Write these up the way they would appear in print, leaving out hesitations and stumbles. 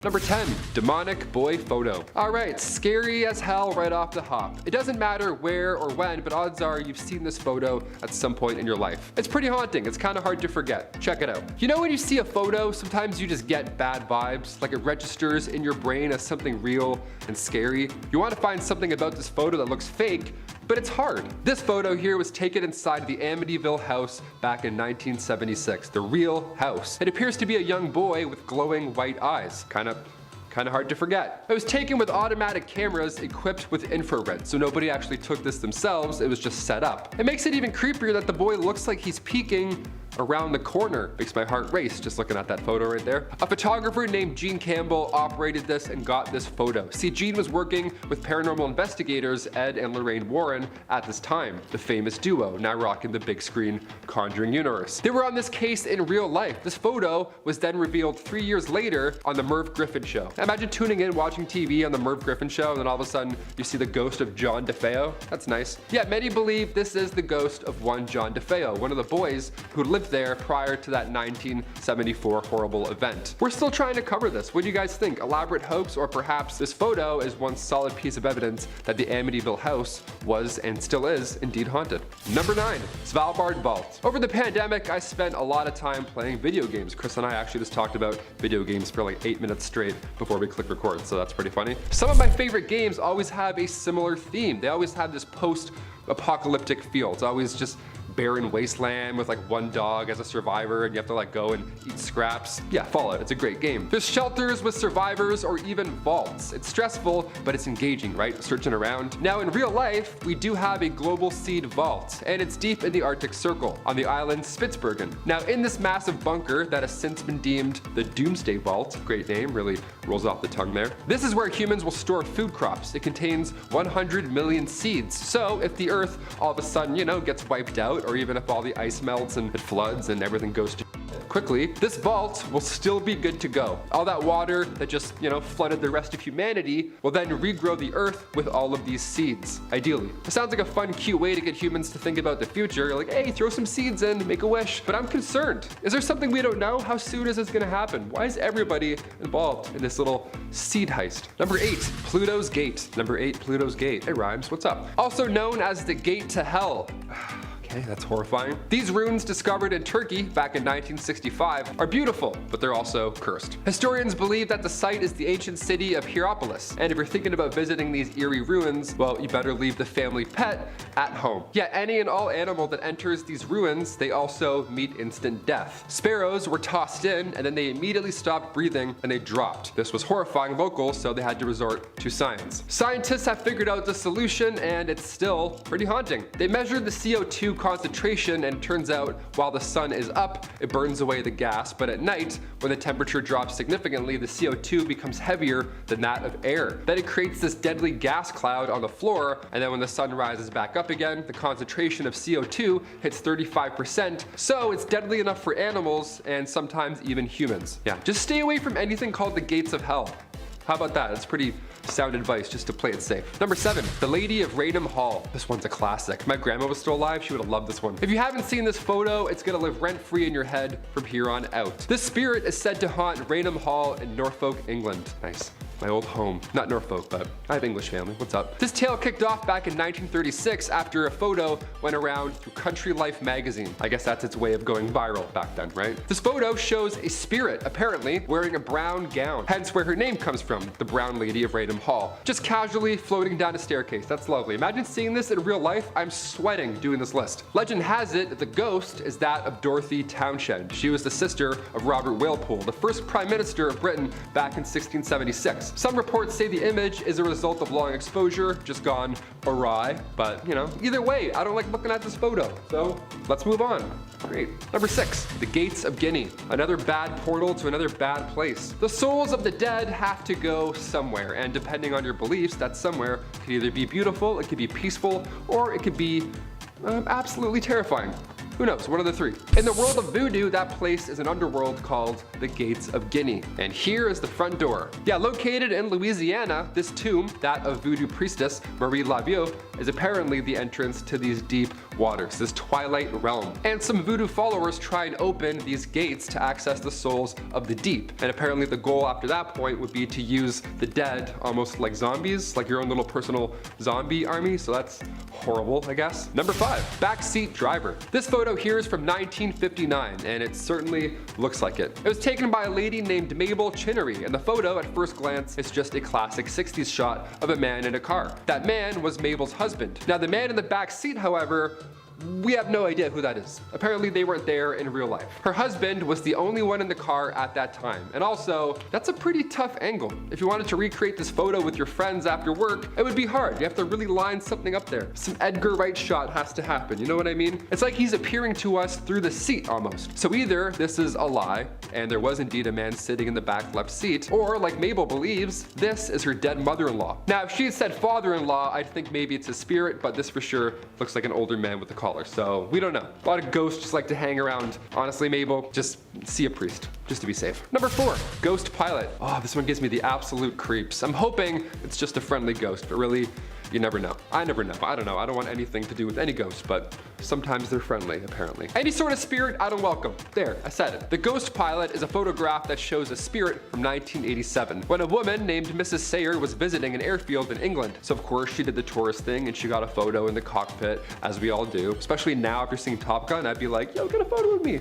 Number 10, demonic boy photo. Alright, scary as hell right off the hop. It doesn't matter where or when, but odds are you've seen this photo at some point in your life. It's pretty haunting, it's kind of hard to forget. Check it out. You know when you see a photo, sometimes you just get bad vibes, like it registers in your brain as something real and scary. You want to find something about this photo that looks fake, but it's hard. This photo here was taken inside the Amityville house back in 1976, the real house. It appears to be a young boy with glowing white eyes. Kind of hard to forget. It was taken with automatic cameras equipped with infrared, so nobody actually took this themselves, it was just set up. It makes it even creepier that the boy looks like he's peeking around the corner. Makes my heart race just looking at that photo right there. A photographer named Gene Campbell operated this and got this photo. See, Gene was working with paranormal investigators Ed and Lorraine Warren at this time, the famous duo, now rocking the big screen Conjuring universe. They were on this case in real life. This photo was then revealed 3 years later on the Merv Griffin Show. Imagine tuning in, watching TV on the Merv Griffin Show, and then all of a sudden you see the ghost of John DeFeo. That's nice. Yeah, many believe this is the ghost of one John DeFeo, one of the boys who lived there prior to that 1974 horrible event. We're still trying to cover this. What do you guys think? Elaborate hoax, or perhaps this photo is one solid piece of evidence that the Amityville house was and still is indeed haunted? Number 9, Svalbard Vault. Over the pandemic, I spent a lot of time playing video games. Chris and I actually just talked about video games for like 8 minutes straight before we click record, so that's pretty funny. Some of my favorite games always have a similar theme. They always have this post-apocalyptic feel. It's always just barren wasteland with like one dog as a survivor and you have to like go and eat scraps. Yeah, Fallout, it's a great game. There's shelters with survivors or even vaults. It's stressful, but it's engaging, right? Searching around. Now in real life, we do have a global seed vault, and it's deep in the Arctic Circle on the island Spitsbergen. Now in this massive bunker that has since been deemed the Doomsday Vault, great name, really rolls off the tongue there. This is where humans will store food crops. It contains 100 million seeds. So if the earth all of a sudden, gets wiped out, or even if all the ice melts and it floods and everything goes to quickly, this vault will still be good to go. All that water that just, flooded the rest of humanity will then regrow the earth with all of these seeds, ideally. It sounds like a fun, cute way to get humans to think about the future. You're like, hey, throw some seeds in, make a wish. But I'm concerned. Is there something we don't know? How soon is this gonna happen? Why is everybody involved in this little seed heist? Number 8, Pluto's Gate. Number 8, Pluto's Gate. It rhymes, what's up? Also known as the Gate to Hell. Okay, that's horrifying. These ruins discovered in Turkey back in 1965 are beautiful, but they're also cursed. Historians believe that the site is the ancient city of Hierapolis, and if you're thinking about visiting these eerie ruins, well, you better leave the family pet at home. Yeah, any and all animal that enters these ruins, they also meet instant death. Sparrows were tossed in, and then they immediately stopped breathing and they dropped. This was horrifying locals, so they had to resort to science. Scientists have figured out the solution, and it's still pretty haunting. They measured the CO2 concentration, and it turns out while the sun is up, it burns away the gas, but at night, when the temperature drops significantly, the CO2 becomes heavier than that of air. Then it creates this deadly gas cloud on the floor, and then when the sun rises back up again, the concentration of CO2 hits 35%, so it's deadly enough for animals and sometimes even humans. Yeah, just stay away from anything called the Gates of Hell. How about that? That's pretty sound advice just to play it safe. Number 7, The Lady of Raynham Hall. This one's a classic. If my grandma was still alive, she would have loved this one. If you haven't seen this photo, it's gonna live rent-free in your head from here on out. This spirit is said to haunt Raynham Hall in Norfolk, England. Nice. My old home. Not Norfolk, but I have English family. What's up? This tale kicked off back in 1936 after a photo went around through Country Life magazine. I guess that's its way of going viral back then, right? This photo shows a spirit, apparently, wearing a brown gown, hence where her name comes from, the Brown Lady of Raynham Hall. Just casually floating down a staircase. That's lovely. Imagine seeing this in real life. I'm sweating doing this list. Legend has it that the ghost is that of Dorothy Townshend. She was the sister of Robert Walpole, the first Prime Minister of Britain back in 1676. Some reports say the image is a result of long exposure, just gone awry, but either way, I don't like looking at this photo, so let's move on. Great. Number 6, the Gates of Guinea. Another bad portal to another bad place. The souls of the dead have to go somewhere, and depending on your beliefs, that somewhere could either be beautiful, it could be peaceful, or it could be absolutely terrifying. Who knows, one of the three. In the world of voodoo, that place is an underworld called the Gates of Guinea. And here is the front door. Yeah, located in Louisiana, this tomb, that of voodoo priestess Marie Laveau, is apparently the entrance to these deep waters, this twilight realm. And some voodoo followers try and open these gates to access the souls of the deep. And apparently the goal after that point would be to use the dead almost like zombies, like your own little personal zombie army. So that's horrible, I guess. Number 5, backseat driver. This photo here is from 1959, and it certainly looks like it. It was taken by a lady named Mabel Chinnery, and the photo at first glance is just a classic 60s shot of a man in a car. That man was Mabel's husband. Now the man in the back seat, however, we have no idea who that is. Apparently they weren't there in real life. Her husband was the only one in the car at that time. And also, that's a pretty tough angle. If you wanted to recreate this photo with your friends after work, it would be hard. You have to really line something up there. Some Edgar Wright shot has to happen, you know what I mean? It's like he's appearing to us through the seat almost. So either this is a lie, and there was indeed a man sitting in the back left seat, or like Mabel believes, this is her dead mother-in-law. Now, if she had said father-in-law, I'd think maybe it's a spirit, but this for sure looks like an older man with a collar. So we don't know. A lot of ghosts just like to hang around. Honestly, Mabel, just see a priest, just to be safe. Number 4, ghost pilot. Oh, this one gives me the absolute creeps. I'm hoping it's just a friendly ghost, but really, you never know. I never know. I don't know. I don't want anything to do with any ghost, but sometimes they're friendly, apparently. Any sort of spirit, I don't welcome. There, I said it. The ghost pilot is a photograph that shows a spirit from 1987, when a woman named Mrs. Sayer was visiting an airfield in England. So of course she did the tourist thing and she got a photo in the cockpit, as we all do. Especially now after seeing Top Gun, I'd be like, yo, get a photo with me.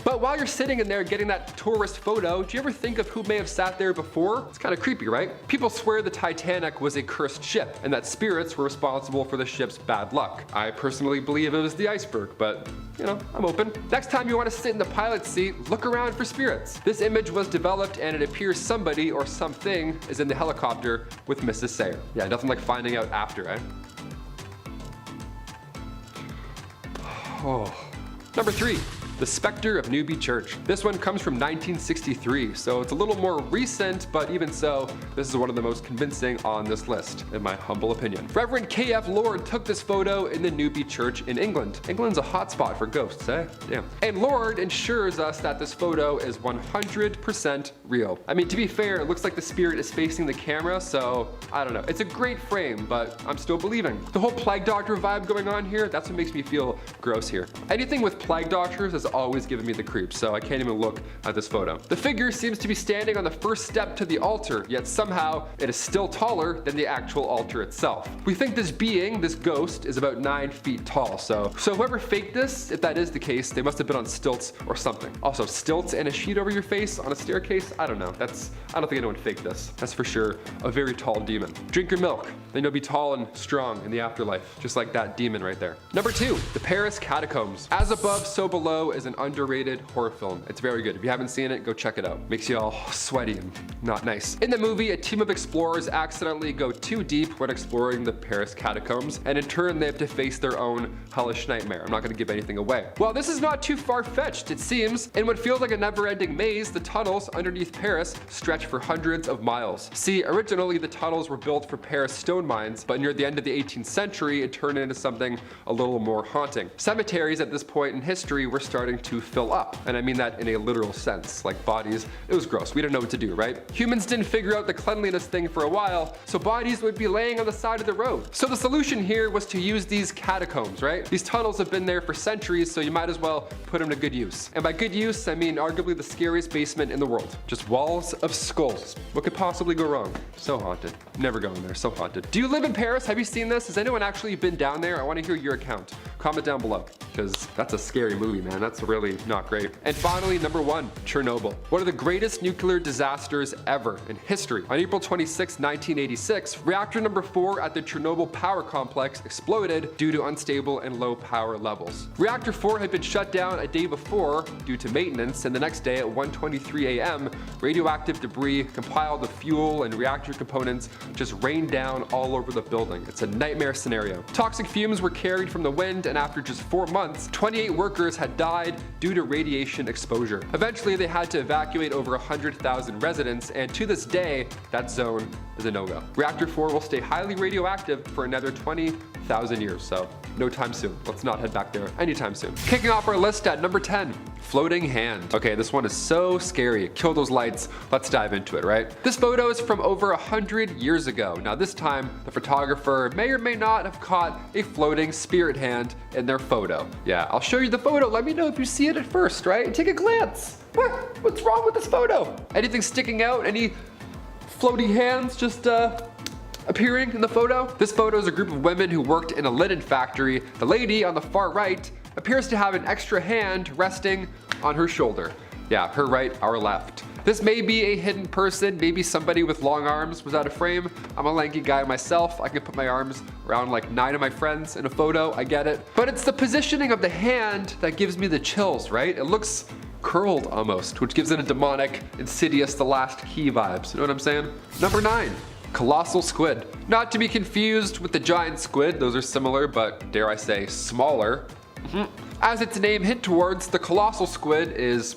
But while you're sitting in there getting that tourist photo, do you ever think of who may have sat there before? It's kind of creepy, right? People swear the Titanic was a cursed ship and that spirits were responsible for the ship's bad luck. I personally believe it was the iceberg, but you know, I'm open. Next time you want to sit in the pilot's seat, look around for spirits. This image was developed and it appears somebody or something is in the helicopter with Mrs. Sayer. Yeah, nothing like finding out after, eh? Oh. Number 3. The Spectre of Newby Church. This one comes from 1963, so it's a little more recent, but even so, this is one of the most convincing on this list, in my humble opinion. Reverend K.F. Lord took this photo in the Newby Church in England. England's a hotspot for ghosts, eh? Damn. And Lord ensures us that this photo is 100% real. I mean, to be fair, it looks like the spirit is facing the camera, so I don't know. It's a great frame, but I'm still believing. The whole Plague Doctor vibe going on here, that's what makes me feel gross here. Anything with Plague Doctors is always given me the creeps, so I can't even look at this photo. The figure seems to be standing on the first step to the altar, yet somehow it is still taller than the actual altar itself. We think this being, this ghost, is about 9 feet tall, so whoever faked this, if that is the case, they must have been on stilts or something. Also, stilts and a sheet over your face on a staircase? I don't know. I don't think anyone faked this. That's for sure a very tall demon. Drink your milk, then you'll be tall and strong in the afterlife, just like that demon right there. Number 2, the Paris Catacombs. As above, so below is an underrated horror film. It's very good. If you haven't seen it, go check it out. Makes you all sweaty and not nice. In the movie, a team of explorers accidentally go too deep when exploring the Paris Catacombs, and in turn they have to face their own hellish nightmare. I'm not going to give anything away. Well, this is not too far-fetched, it seems. In what feels like a never-ending maze, the tunnels underneath Paris stretch for hundreds of miles. See, originally the tunnels were built for Paris stone mines, but near the end of the 18th century, it turned into something a little more haunting. Cemeteries at this point in history were starting to fill up, and I mean that in a literal sense, like bodies. It was gross. We didn't know what to do, right? Humans didn't figure out the cleanliness thing for a while, so bodies would be laying on the side of the road. So the solution here was to use these catacombs, right? These tunnels have been there for centuries, so you might as well put them to good use. And by good use, I mean arguably the scariest basement in the world. Just walls of skulls. What could possibly go wrong? So haunted. Never go in there. So haunted. Do you live in Paris? Have you seen this? Has anyone actually been down there? I want to hear your account. Comment down below, because that's a scary movie, man. That's really not great. And finally, number 1, Chernobyl. One of the greatest nuclear disasters ever in history. On April 26, 1986, reactor number 4 at the Chernobyl power complex exploded due to unstable and low power levels. Reactor 4 had been shut down a day before due to maintenance, and the next day at 1:23 a.m., radioactive debris compiled with fuel and reactor components just rained down all over the building. It's a nightmare scenario. Toxic fumes were carried from the wind, and after just 4 months, 28 workers had died due to radiation exposure. Eventually, they had to evacuate over 100,000 residents, and to this day, that zone is a no-go. Reactor 4 will stay highly radioactive for another 20,000 years, so no time soon. Let's not head back there anytime soon. Kicking off our list at number 10, floating hand. Okay, this one is so scary. Kill those lights. Let's dive into it, right? This photo is from over 100 years ago. Now this time, the photographer may or may not have caught a floating spirit hand in their photo. Yeah, I'll show you the photo. Let me know if you see it at first, right? Take a glance. What's wrong with this photo? Anything sticking out? Any floating hands just appearing in the photo? This photo is a group of women who worked in a linen factory. The lady on the far right appears to have an extra hand resting on her shoulder. Yeah, her right, our left. This may be a hidden person, maybe somebody with long arms was out of frame. I'm a lanky guy myself. I can put my arms around like 9 of my friends in a photo, I get it. But it's the positioning of the hand that gives me the chills, right? It looks curled almost, which gives it a demonic, insidious, the last key vibes. You know what I'm saying? Number 9. Colossal squid. Not to be confused with the giant squid, those are similar, but dare I say, smaller. As its name hint towards, the colossal squid is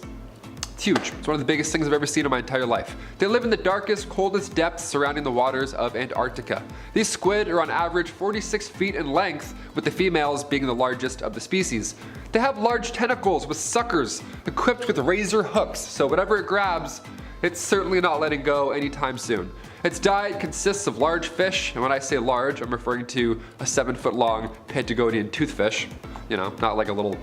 it's huge. It's one of the biggest things I've ever seen in my entire life. They live in the darkest, coldest depths surrounding the waters of Antarctica. These squid are on average 46 feet in length, with the females being the largest of the species. They have large tentacles with suckers equipped with razor hooks, so whatever it grabs, it's certainly not letting go anytime soon. Its diet consists of large fish, and when I say large, I'm referring to a 7-foot long Patagonian toothfish. You know, not like a little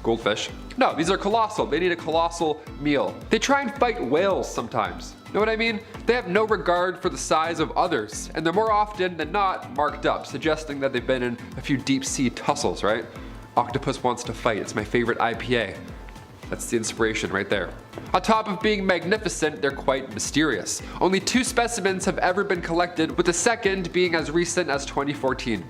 goldfish. No, these are colossal. They need a colossal meal. They try and fight whales sometimes. Know what I mean? They have no regard for the size of others, and they're more often than not marked up, suggesting that they've been in a few deep sea tussles, right? Octopus wants to fight. It's my favorite IPA. That's the inspiration right there. On top of being magnificent, they're quite mysterious. Only 2 specimens have ever been collected, with the second being as recent as 2014.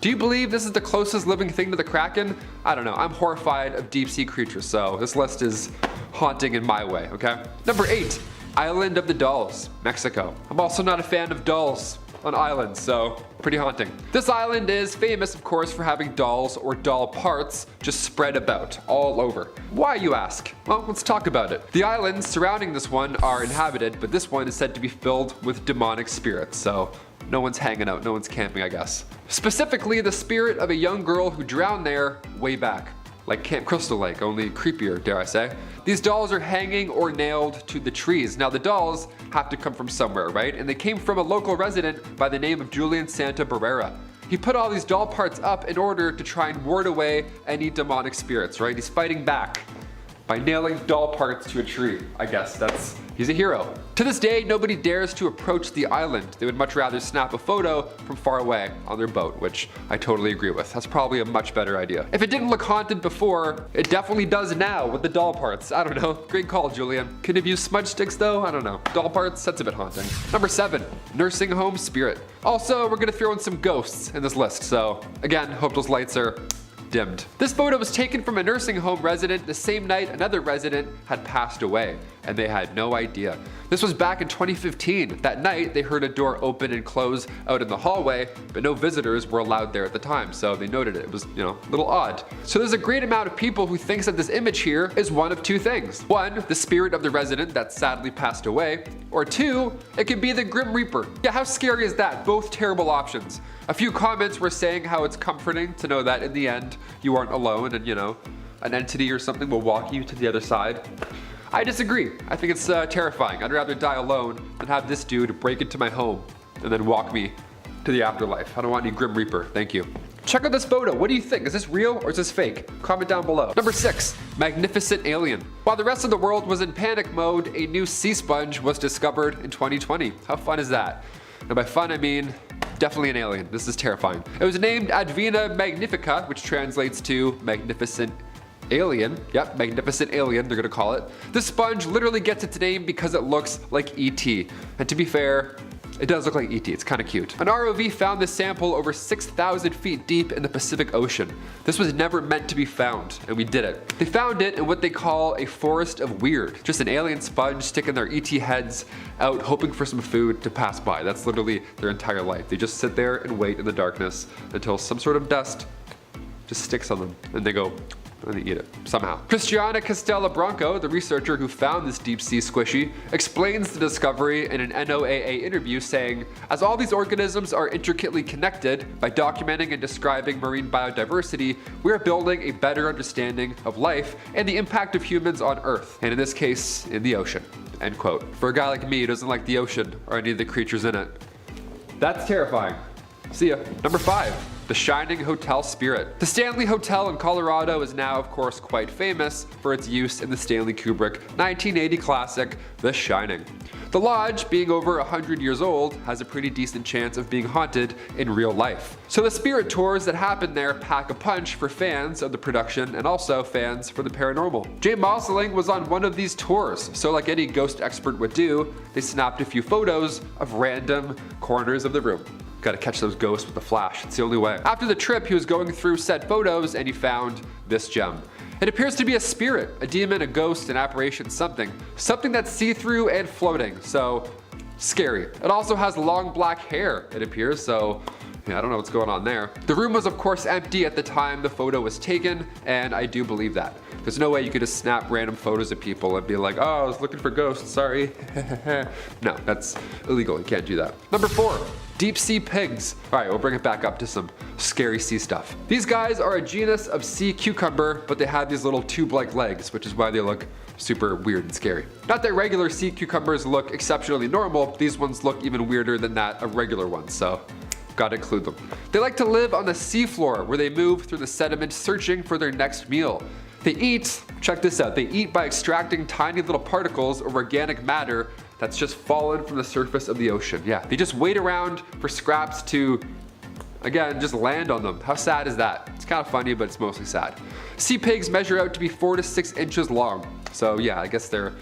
Do you believe this is the closest living thing to the Kraken? I don't know. I'm horrified of deep sea creatures, so this list is haunting in my way, okay? Number 8, Island of the Dolls, Mexico. I'm also not a fan of dolls on islands, so pretty haunting. This island is famous, of course, for having dolls or doll parts just spread about all over. Why, you ask? Well, let's talk about it. The islands surrounding this one are inhabited, but this one is said to be filled with demonic spirits, so no one's hanging out, no one's camping, I guess. Specifically, the spirit of a young girl who drowned there way back. Like Camp Crystal Lake, only creepier, dare I say. These dolls are hanging or nailed to the trees. Now the dolls have to come from somewhere, right? And they came from a local resident by the name of Julian Santa Barrera. He put all these doll parts up in order to try and ward away any demonic spirits, right? He's fighting back by nailing doll parts to a tree. I guess he's a hero. To this day, nobody dares to approach the island. They would much rather snap a photo from far away on their boat, which I totally agree with. That's probably a much better idea. If it didn't look haunted before, it definitely does now with the doll parts. I don't know. Great call, Julian. Could have used smudge sticks though? I don't know. Doll parts, that's a bit haunting. Number 7, nursing home spirit. Also, we're gonna throw in some ghosts in this list, so again, hope those lights are dimmed. This photo was taken from a nursing home resident the same night another resident had passed away, and they had no idea. This was back in 2015. That night, they heard a door open and close out in the hallway, but no visitors were allowed there at the time, so they noted it. It was, a little odd. So there's a great amount of people who thinks that this image here is one of 2 things. 1, the spirit of the resident that sadly passed away, or 2, it could be the Grim Reaper. Yeah, how scary is that? Both terrible options. A few comments were saying how it's comforting to know that in the end, you aren't alone and, an entity or something will walk you to the other side. I disagree. I think it's terrifying. I'd rather die alone than have this dude break into my home and then walk me to the afterlife. I don't want any Grim Reaper. Thank you. Check out this photo. What do you think? Is this real or is this fake? Comment down below. Number 6, magnificent alien. While the rest of the world was in panic mode, a new sea sponge was discovered in 2020. How fun is that? And by fun, I mean definitely an alien. This is terrifying. It was named Advena magnifica, which translates to magnificent alien. Yep, magnificent alien, they're gonna call it. This sponge literally gets its name because it looks like E.T. And to be fair, it does look like E.T. It's kind of cute. An ROV found this sample over 6,000 feet deep in the Pacific Ocean. This was never meant to be found, and we did it. They found it in what they call a forest of weird. Just an alien sponge sticking their E.T. heads out, hoping for some food to pass by. That's literally their entire life. They just sit there and wait in the darkness until some sort of dust just sticks on them, and they go, and they eat it somehow. Cristiana Castella Branco, the researcher who found this deep sea squishy, explains the discovery in an NOAA interview, saying, "As all these organisms are intricately connected, by documenting and describing marine biodiversity, we are building a better understanding of life and the impact of humans on Earth, and in this case, in the ocean." End quote. For a guy like me who doesn't like the ocean or any of the creatures in it. That's terrifying. See ya. Number 5. The Shining Hotel Spirit. The Stanley Hotel in Colorado is now, of course, quite famous for its use in the Stanley Kubrick 1980 classic, The Shining. The lodge, being over 100 years old, has a pretty decent chance of being haunted in real life. So the spirit tours that happen there pack a punch for fans of the production and also fans for the paranormal. Jay Mosling was on one of these tours, so like any ghost expert would do, they snapped a few photos of random corners of the room. Gotta catch those ghosts with the flash, it's the only way. After the trip, he was going through said photos and he found this gem. It appears to be a spirit, a demon, a ghost, an apparition, something that's see-through and floating, so scary. It also has long black hair, it appears, so yeah, I don't know what's going on there. The room was of course empty at the time the photo was taken, and I do believe that. There's no way you could just snap random photos of people and be like, "Oh, I was looking for ghosts, sorry." No, that's illegal, you can't do that. Number 4. Deep sea pigs. Alright, we'll bring it back up to some scary sea stuff. These guys are a genus of sea cucumber, but they have these little tube-like legs, which is why they look super weird and scary. Not that regular sea cucumbers look exceptionally normal, these ones look even weirder than that of regular ones, so gotta include them. They like to live on the seafloor, where they move through the sediment searching for their next meal. They eat, check this out, they eat by extracting tiny little particles of organic matter that's just fallen from the surface of the ocean. Yeah, they just wait around for scraps to, again, just land on them. How sad is that? It's kind of funny, but it's mostly sad. Sea pigs measure out to be 4 to 6 inches long. So yeah, I guess they're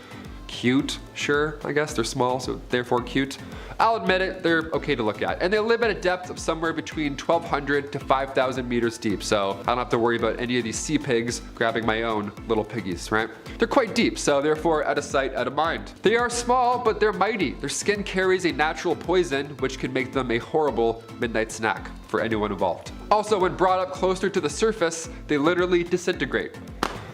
cute, sure, I guess. They're small, so therefore cute. I'll admit it, they're okay to look at. And they live at a depth of somewhere between 1,200 to 5,000 meters deep, so I don't have to worry about any of these sea pigs grabbing my own little piggies, right? They're quite deep, so therefore out of sight, out of mind. They are small, but they're mighty. Their skin carries a natural poison, which can make them a horrible midnight snack for anyone involved. Also, when brought up closer to the surface, they literally disintegrate.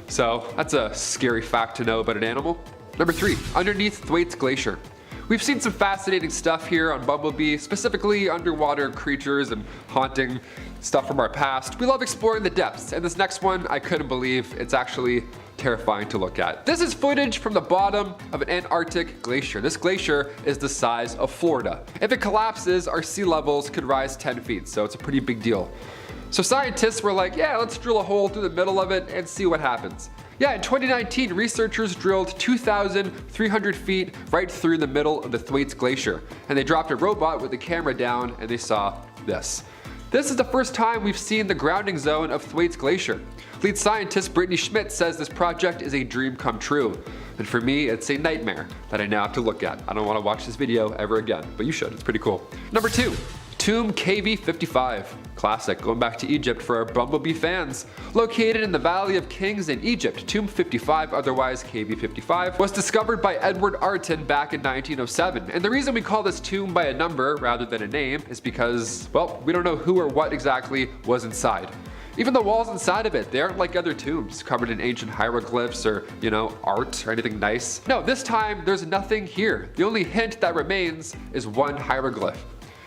So that's a scary fact to know about an animal. Number 3, underneath Thwaites Glacier. We've seen some fascinating stuff here on Bumblebee, specifically underwater creatures and haunting stuff from our past. We love exploring the depths, and this next one, I couldn't believe. It's actually terrifying to look at. This is footage from the bottom of an Antarctic glacier. This glacier is the size of Florida. If it collapses, our sea levels could rise 10 feet, so it's a pretty big deal. So scientists were like, yeah, let's drill a hole through the middle of it and see what happens. Yeah, in 2019, researchers drilled 2,300 feet right through the middle of the Thwaites Glacier, and they dropped a robot with the camera down and they saw this. This is the first time we've seen the grounding zone of Thwaites Glacier. Lead scientist Brittany Schmidt says this project is a dream come true. And for me, it's a nightmare that I now have to look at. I don't want to watch this video ever again, but you should, it's pretty cool. Number 2, Tomb KV55. Classic, going back to Egypt for our Bumblebee fans. Located in the Valley of Kings in Egypt, Tomb 55, otherwise KV55, was discovered by Edward Arton back in 1907. And the reason we call this tomb by a number rather than a name is because, well, we don't know who or what exactly was inside. Even the walls inside of it, they aren't like other tombs covered in ancient hieroglyphs or, art or anything nice. No, this time there's nothing here. The only hint that remains is one hieroglyph.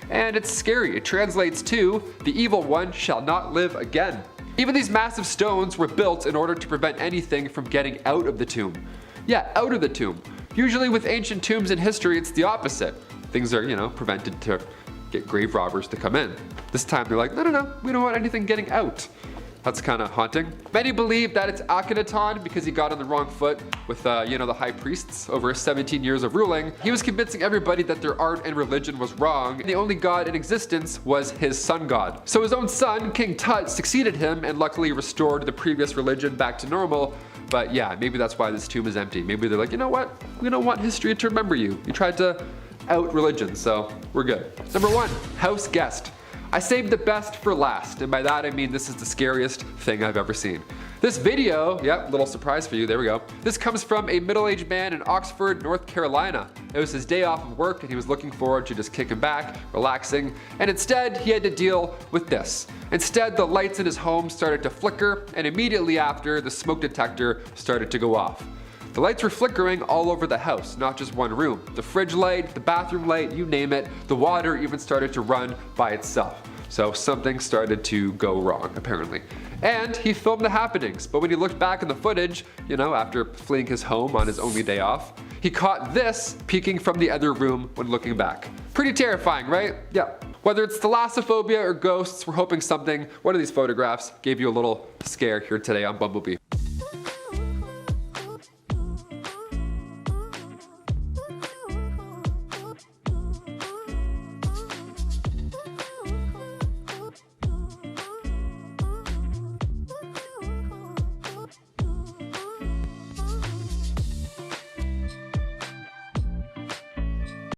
And it's scary. It translates to, "The evil one shall not live again." Even these massive stones were built in order to prevent anything from getting out of the tomb. Yeah, out of the tomb. Usually with ancient tombs in history, it's the opposite. Things are, prevented to get grave robbers to come in. This time they're like, no, we don't want anything getting out. That's kind of haunting. Many believe that it's Akhenaton because he got on the wrong foot with, the high priests over his 17 years of ruling. He was convincing everybody that their art and religion was wrong, and the only god in existence was his sun god. So his own son, King Tut, succeeded him and luckily restored the previous religion back to normal. But yeah, maybe that's why this tomb is empty. Maybe they're like, you know what? We don't want history to remember you. You tried to out religion, so we're good. Number 1, house guest. I saved the best for last, and by that I mean this is the scariest thing I've ever seen. This video, yep, little surprise for you, there we go. This comes from a middle-aged man in Oxford, North Carolina. It was his day off of work and he was looking forward to just kicking back, relaxing, and instead he had to deal with this. Instead, the lights in his home started to flicker, and immediately after, the smoke detector started to go off. The lights were flickering all over the house, not just one room. The fridge light, the bathroom light, you name it, the water even started to run by itself. So something started to go wrong, apparently. And he filmed the happenings, but when he looked back in the footage, after fleeing his home on his only day off, he caught this peeking from the other room when looking back. Pretty terrifying, right? Yeah. Whether it's thalassophobia or ghosts, we're hoping one of these photographs gave you a little scare here today on Bumblebee.